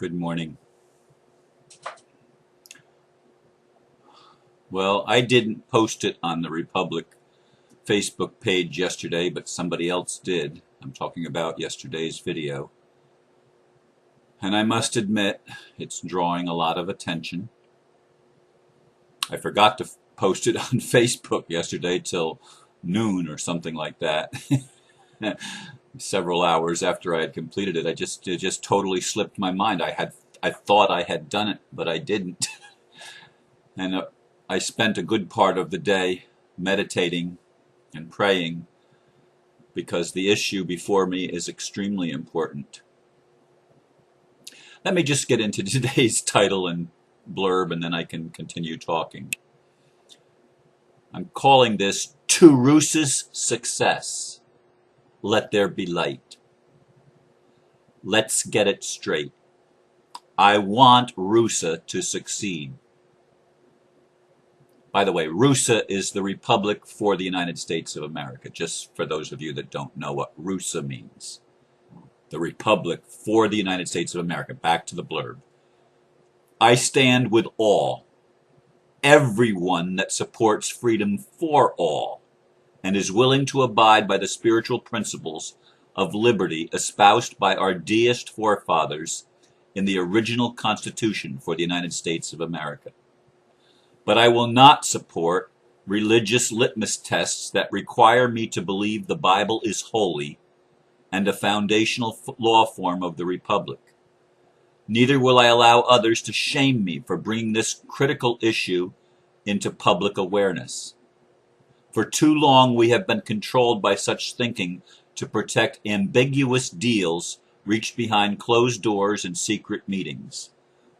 Good morning. Well, I didn't post it on the Republic Facebook page yesterday, but somebody else did. I'm talking about yesterday's video. And I must admit, it's drawing a lot of attention. I forgot to post it on Facebook yesterday till noon or something like that. Several hours after I had completed it, it just totally slipped my mind. I thought I had done it, but I didn't. And I spent a good part of the day meditating and praying because the issue before me is extremely important. Let me just get into today's title and blurb, and then I can continue talking. I'm calling this To RuSA's Success. Let there be light. Let's get it straight. I want RuSA to succeed. By the way, RuSA is the Republic for the United States of America, just for those of you that don't know what RuSA means. The Republic for the United States of America. Back to the blurb. I stand with all, everyone that supports freedom for all, and is willing to abide by the spiritual principles of liberty espoused by our deist forefathers in the original Constitution for the United States of America. But I will not support religious litmus tests that require me to believe the Bible is holy and a foundational law form of the Republic. Neither will I allow others to shame me for bringing this critical issue into public awareness. For too long we have been controlled by such thinking to protect ambiguous deals reached behind closed doors and secret meetings.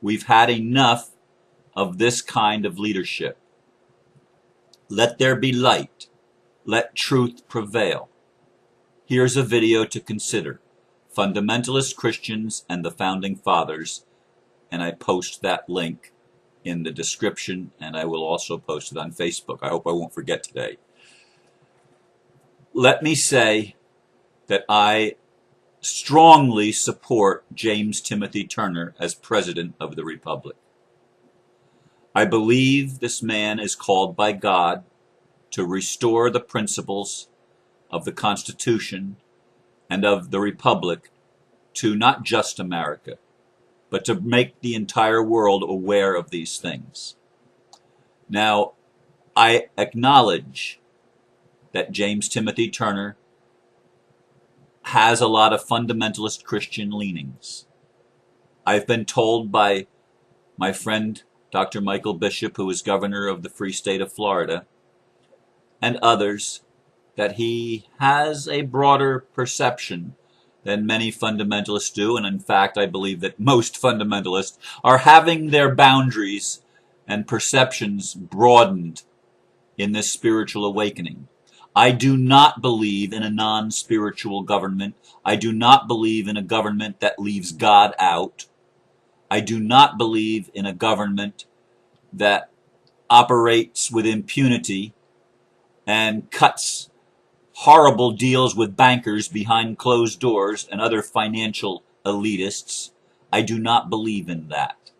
We've had enough of this kind of leadership. Let there be light. Let truth prevail. Here's a video to consider. Fundamentalist Christians and the Founding Fathers, and I post that link in the description, and I will also post it on Facebook. I hope I won't forget today. Let me say that I strongly support James Timothy Turner as President of the Republic. I believe this man is called by God to restore the principles of the Constitution and of the Republic to not just America, but to make the entire world aware of these things. Now, I acknowledge that James Timothy Turner has a lot of fundamentalist Christian leanings. I've been told by my friend Dr. Michael Bishop, who is governor of the Free State of Florida, and others, that he has a broader perception than many fundamentalists do, and in fact I believe that most fundamentalists are having their boundaries and perceptions broadened in this spiritual awakening. I do not believe in a non-spiritual government. I do not believe in a government that leaves God out. I do not believe in a government that operates with impunity and cuts horrible deals with bankers behind closed doors and other financial elitists. I do not believe in that.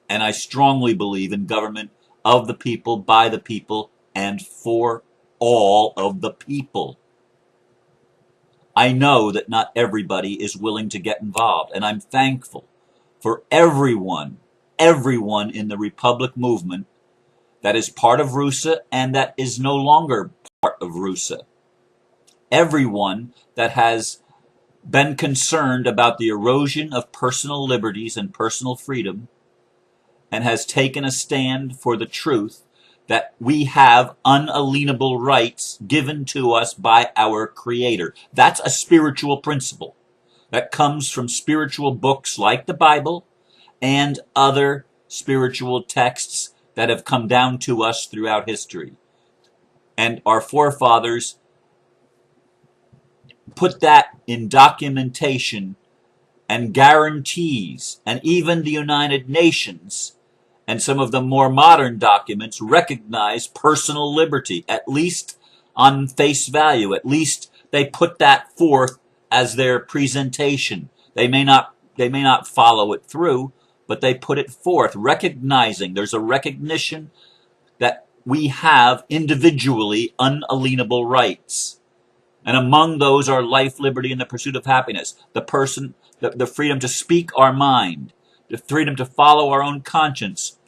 And I strongly believe in government of the people, by the people, and for all of the people. I know that not everybody is willing to get involved, and I'm thankful for everyone in the Republic movement that is part of RuSA and that is no longer part of RuSA. Everyone that has been concerned about the erosion of personal liberties and personal freedom and has taken a stand for the truth that we have unalienable rights given to us by our Creator. That's a spiritual principle that comes from spiritual books like the Bible and other spiritual texts that have come down to us throughout history. And our forefathers put that in documentation and guarantees, and even the United Nations and some of the more modern documents recognize personal liberty, at least on face value. At least they put that forth as their presentation. They may not follow it through, but they put it forth, recognizing there's a recognition that we have individually unalienable rights. And among those are life, liberty, and the pursuit of happiness. The freedom to speak our mind, the freedom to follow our own conscience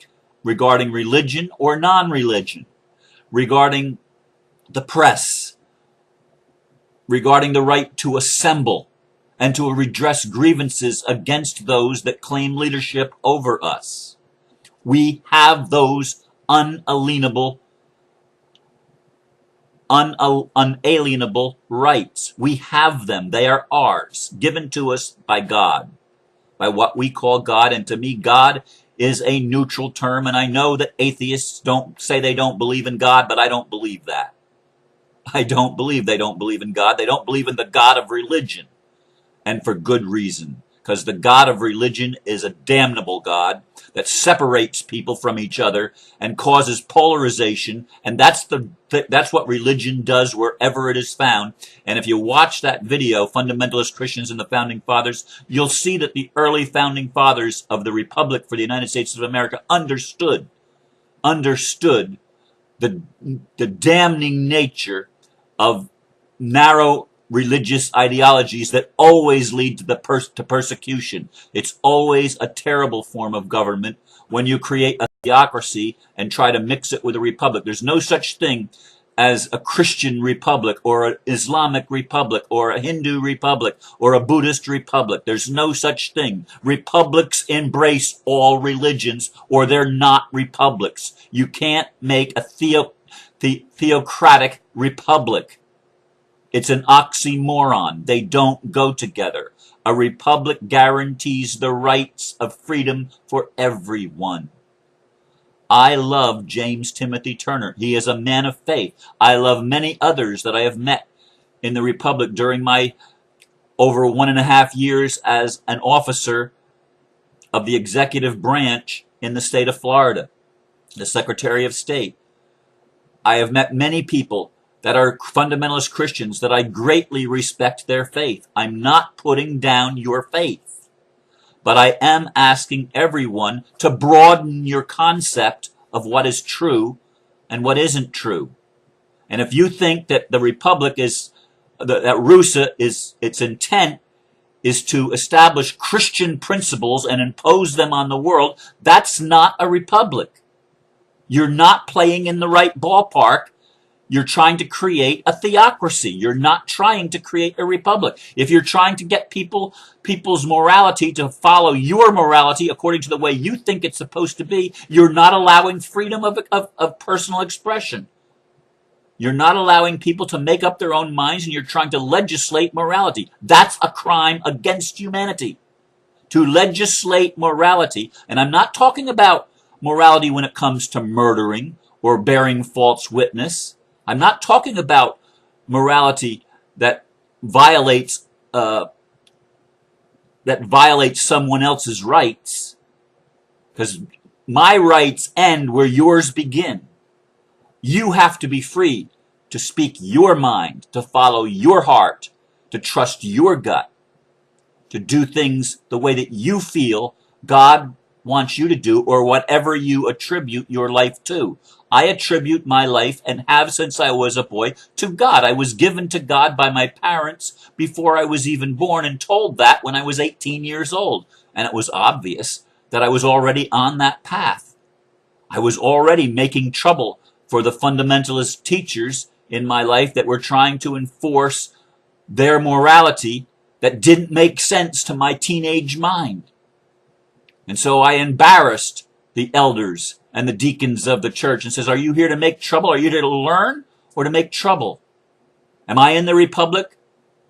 regarding religion or non-religion, regarding the press, regarding the right to assemble and to redress grievances against those that claim leadership over us. We have those unalienable rights. We have them. They are ours, given to us by God, by what we call God. And to me, God is a neutral term. And I know that atheists don't say they don't believe in God, but I don't believe that. I don't believe they don't believe in God. They don't believe in the God of religion. And for good reason. Because the God of religion is a damnable God that separates people from each other and causes polarization. And that's what religion does wherever it is found. And if you watch that video, Fundamentalist Christians and the Founding Fathers, you'll see that the early Founding Fathers of the Republic for the United States of America understood the damning nature of narrow religious ideologies that always lead to persecution. It's always a terrible form of government when you create a theocracy and try to mix it with a republic. There's no such thing as a Christian republic or an Islamic republic or a Hindu republic or a Buddhist republic. There's no such thing. Republics embrace all religions or they're not republics. You can't make a theocratic republic. It's an oxymoron. They don't go together. A republic guarantees the rights of freedom for everyone. I love James Timothy Turner. He is a man of faith. I love many others that I have met in the republic during my over 1.5 years as an officer of the executive branch in the state of Florida, the Secretary of State. I have met many people that are fundamentalist Christians that I greatly respect their faith. I'm not putting down your faith, but I am asking everyone to broaden your concept of what is true and what isn't true. And if you think that the Republic that RuSA its intent is to establish Christian principles and impose them on the world, that's not a republic. You're not playing in the right ballpark. You're trying to create a theocracy. You're not trying to create a republic. If you're trying to get people's morality to follow your morality according to the way you think it's supposed to be, you're not allowing freedom of personal expression. You're not allowing people to make up their own minds, and you're trying to legislate morality. That's a crime against humanity. To legislate morality, and I'm not talking about morality when it comes to murdering or bearing false witness. I'm not talking about morality that violates someone else's rights, because my rights end where yours begin. You have to be free to speak your mind, to follow your heart, to trust your gut, to do things the way that you feel God wants you to do, or whatever you attribute your life to. I attribute my life, and have since I was a boy, to God. I was given to God by my parents before I was even born, and told that when I was 18 years old. And it was obvious that I was already on that path. I was already making trouble for the fundamentalist teachers in my life that were trying to enforce their morality that didn't make sense to my teenage mind. And so I embarrassed the elders and the deacons of the church and says, are you here to make trouble? Are you here to learn or to make trouble? Am I in the republic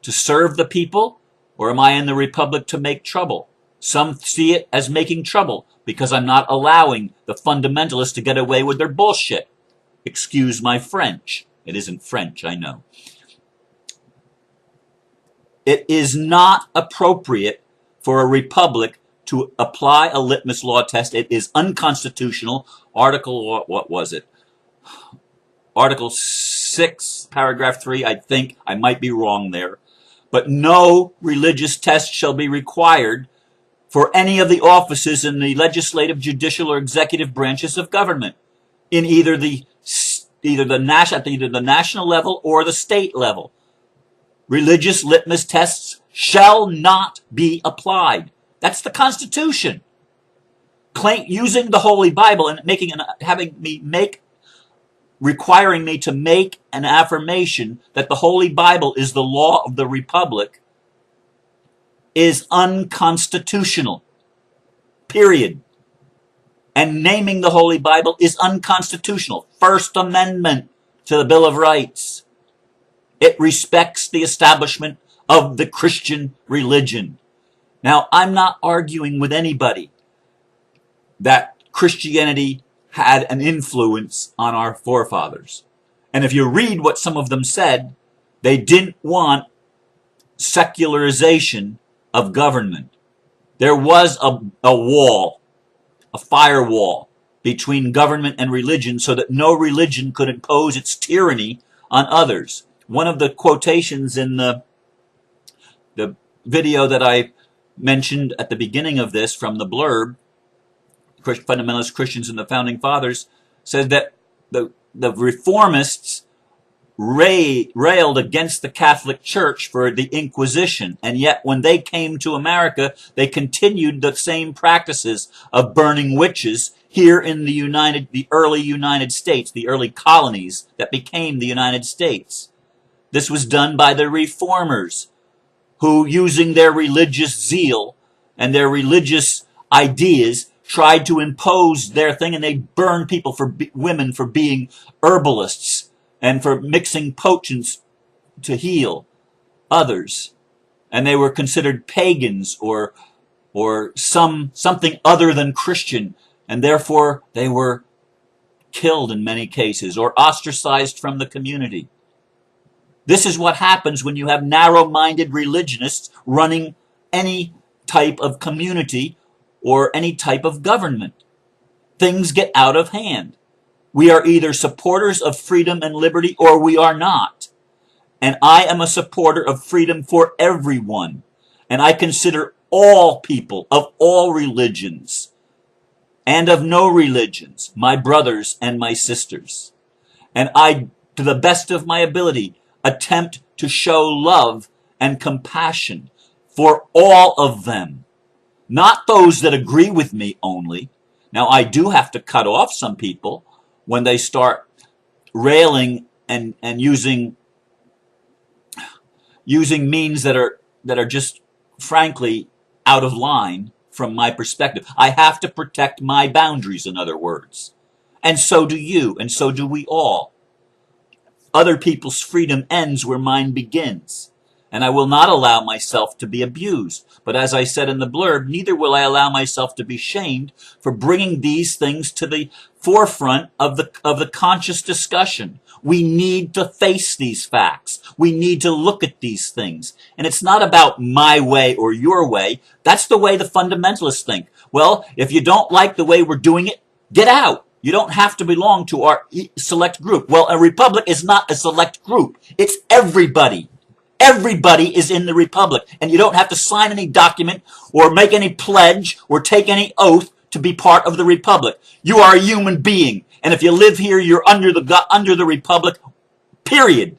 to serve the people, or am I in the republic to make trouble? Some see it as making trouble because I'm not allowing the fundamentalists to get away with their bullshit. Excuse my French. It isn't French, I know. It is not appropriate for a republic to apply a litmus law test. It is unconstitutional. Article 6, paragraph 3, I think. I might be wrong there. But no religious test shall be required for any of the offices in the legislative, judicial, or executive branches of government in either the national level or the state level. Religious litmus tests shall not be applied. That's the Constitution. Using the Holy Bible and requiring me to make an affirmation that the Holy Bible is the law of the Republic is unconstitutional. Period. And naming the Holy Bible is unconstitutional. First Amendment to the Bill of Rights. It respects the establishment of the Christian religion. Now, I'm not arguing with anybody that Christianity had an influence on our forefathers. And if you read what some of them said, they didn't want secularization of government. There was a wall, a firewall between government and religion so that no religion could impose its tyranny on others. One of the quotations in the video that I mentioned at the beginning of this from the blurb, Fundamentalist Christians and the Founding Fathers, said that the reformists railed against the Catholic Church for the Inquisition, and yet when they came to America, they continued the same practices of burning witches here in the early United States, the early colonies that became the United States. This was done by the reformers, who, using their religious zeal and their religious ideas, tried to impose their thing, and they burned women for being herbalists and for mixing potions to heal others. And they were considered pagans or something other than Christian, and therefore they were killed in many cases or ostracized from the community. This is what happens when you have narrow-minded religionists running any type of community or any type of government. Things get out of hand. We are either supporters of freedom and liberty or we are not. And I am a supporter of freedom for everyone. And I consider all people of all religions and of no religions my brothers and my sisters. And I, to the best of my ability, attempt to show love and compassion for all of them. Not those that agree with me only. Now, I do have to cut off some people when they start railing and using means that are just frankly out of line from my perspective. I have to protect my boundaries, in other words. And so do you, and so do we all. Other people's freedom ends where mine begins. And I will not allow myself to be abused. But as I said in the blurb, neither will I allow myself to be shamed for bringing these things to the forefront of the conscious discussion. We need to face these facts. We need to look at these things. And it's not about my way or your way. That's the way the fundamentalists think. Well, if you don't like the way we're doing it, get out. You don't have to belong to our select group. Well, a republic is not a select group. It's everybody. Everybody is in the republic, and you don't have to sign any document or make any pledge or take any oath to be part of the republic. You are a human being, and if you live here, you're under the republic, period.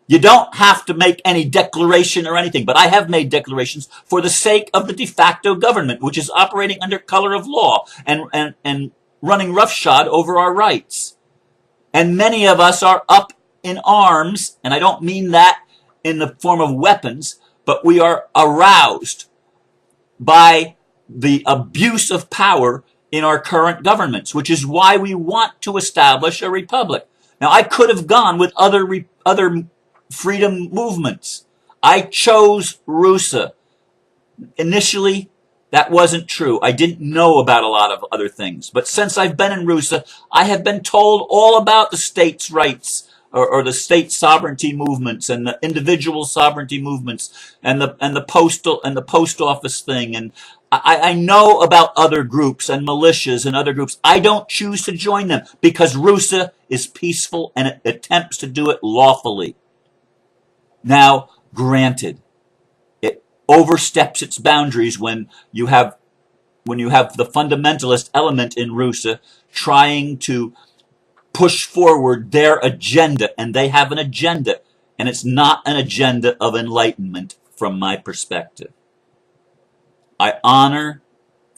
You don't have to make any declaration or anything, but I have made declarations for the sake of the de facto government, which is operating under color of law and running roughshod over our rights. And many of us are up in arms, and I don't mean that in the form of weapons, but we are aroused by the abuse of power in our current governments, which is why we want to establish a republic. Now, I could have gone with other freedom movements. I chose RuSA. Initially, that wasn't true. I didn't know about a lot of other things. But since I've been in RuSA, I have been told all about the states' rights, or the state sovereignty movements and the individual sovereignty movements and the post office thing. And I know about other groups and militias and other groups. I don't choose to join them because RuSA is peaceful and it attempts to do it lawfully. Now, granted, it oversteps its boundaries when you have when you have the fundamentalist element in RuSA trying to push forward their agenda, and they have an agenda, and it's not an agenda of enlightenment from my perspective. I honor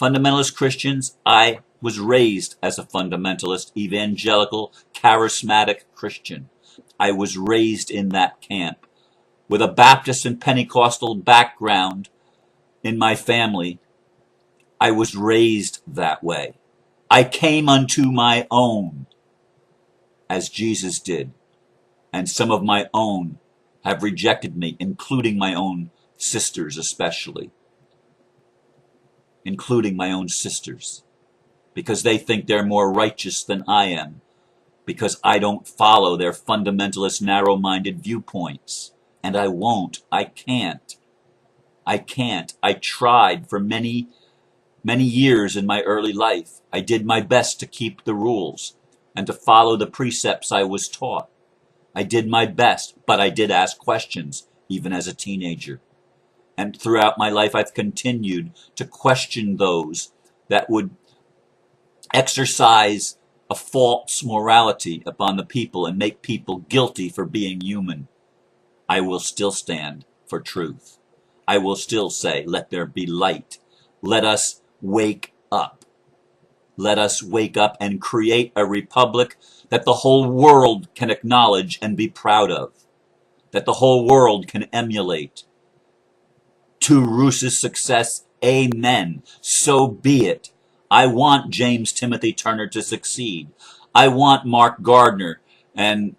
fundamentalist Christians. I was raised as a fundamentalist, evangelical, charismatic Christian. I was raised in that camp with a Baptist and Pentecostal background in my family. I was raised that way. I came unto my own, as Jesus did, and some of my own have rejected me, including my own sisters especially. Including my own sisters, because they think they're more righteous than I am, because I don't follow their fundamentalist, narrow-minded viewpoints. And I won't. I can't. I tried for many years in my early life. I did my best to keep the rules and to follow the precepts I was taught. I did my best, but I did ask questions, even as a teenager. And throughout my life, I've continued to question those that would exercise a false morality upon the people and make people guilty for being human. I will still stand for truth. I will still say, let there be light. Let us wake up. Let us wake up and create a republic that the whole world can acknowledge and be proud of, that the whole world can emulate. To RuSA's success, amen. So be it. I want James Timothy Turner to succeed. I want Mark Gardner and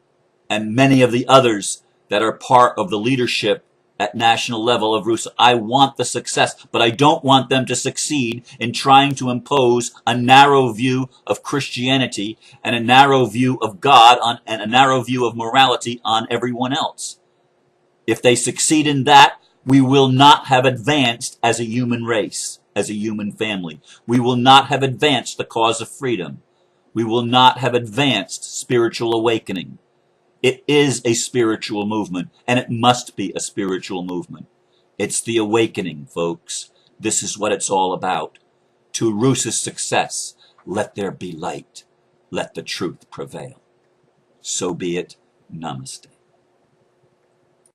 many of the others that are part of the leadership at national level of RuSA. I want the success, but I don't want them to succeed in trying to impose a narrow view of Christianity and a narrow view of God and a narrow view of morality on everyone else. If they succeed in that, we will not have advanced as a human race, as a human family. We will not have advanced the cause of freedom. We will not have advanced spiritual awakening. It is a spiritual movement, and it must be a spiritual movement. It's the awakening, folks. This is what it's all about. To RuSA's success, let there be light. Let the truth prevail. So be it. Namaste.